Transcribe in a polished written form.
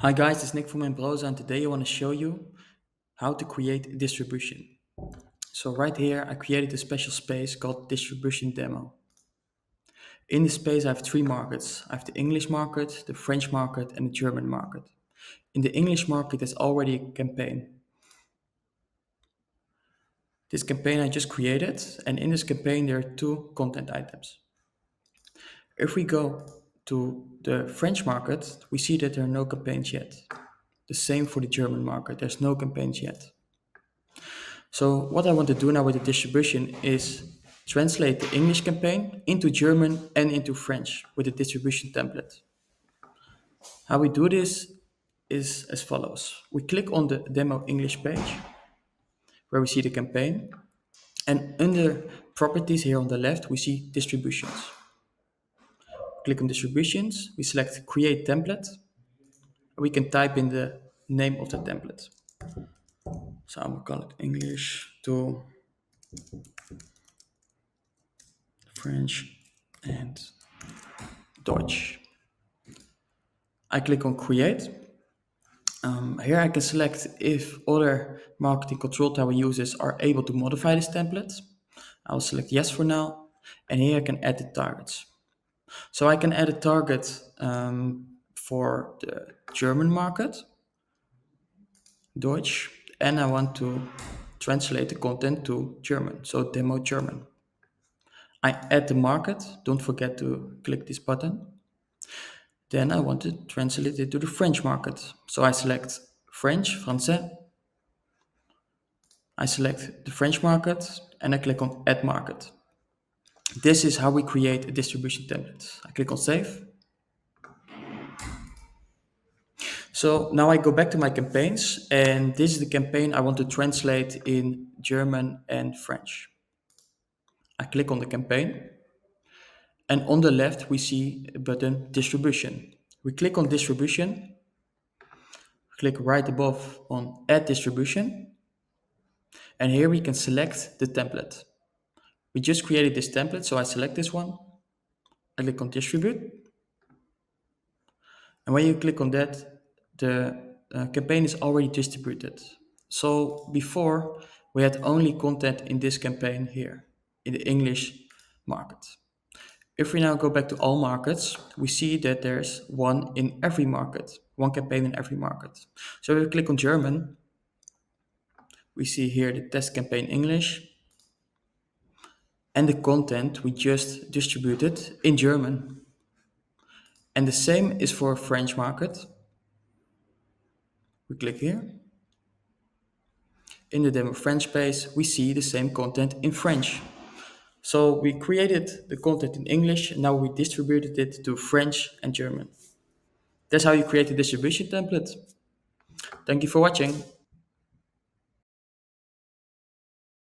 Hi guys, it's Nick from Ambrosa and today I want to show you how to create a distribution. So right here I created a special space called distribution demo. In this space I have three markets. I have the English market, the French market and the German market. In the English market there's already a campaign. This campaign I just created and in this campaign there are two content items. If we go to the French market, we see that there are no campaigns yet. The same for the German market, there's no campaigns yet. So what I want to do now with the distribution is translate the English campaign into German and into French with the distribution template. How we do this is as follows. We click on the demo English page where we see the campaign, and under properties here on the left we see distributions. Click on distributions, we select create template. We can type in the name of the template. So I'm gonna call it English to French and Deutsch. I click on create. Here I can select if other marketing control tower users are able to modify this template. I'll select yes for now. And here I can add the targets. So I can add a target for the German market, Deutsch, and I want to translate the content to German, so demo German. I add the market, don't forget to click this button. Then I want to translate it to the French market. So I select French, français. I select the French market and I click on add market. This is how we create a distribution template. I click on save. So now I go back to my campaigns and this is the campaign I want to translate in German and French. I click on the campaign and on the left we see a button distribution. We click on distribution, click right above on add distribution, and here we can select the template. We just created this template, so I select this one, I click on distribute, and when you click on that, the campaign is already distributed. So before we had only content in this campaign here, in the English market. If we now go back to all markets, we see that there's one in every market, one campaign in every market. So if we click on German, we see here the test campaign English and the content we just distributed in German. And the same is for French market. We click here. In the demo French space, we see the same content in French. So we created the content in English, and now we distributed it to French and German. That's how you create a distribution template. Thank you for watching.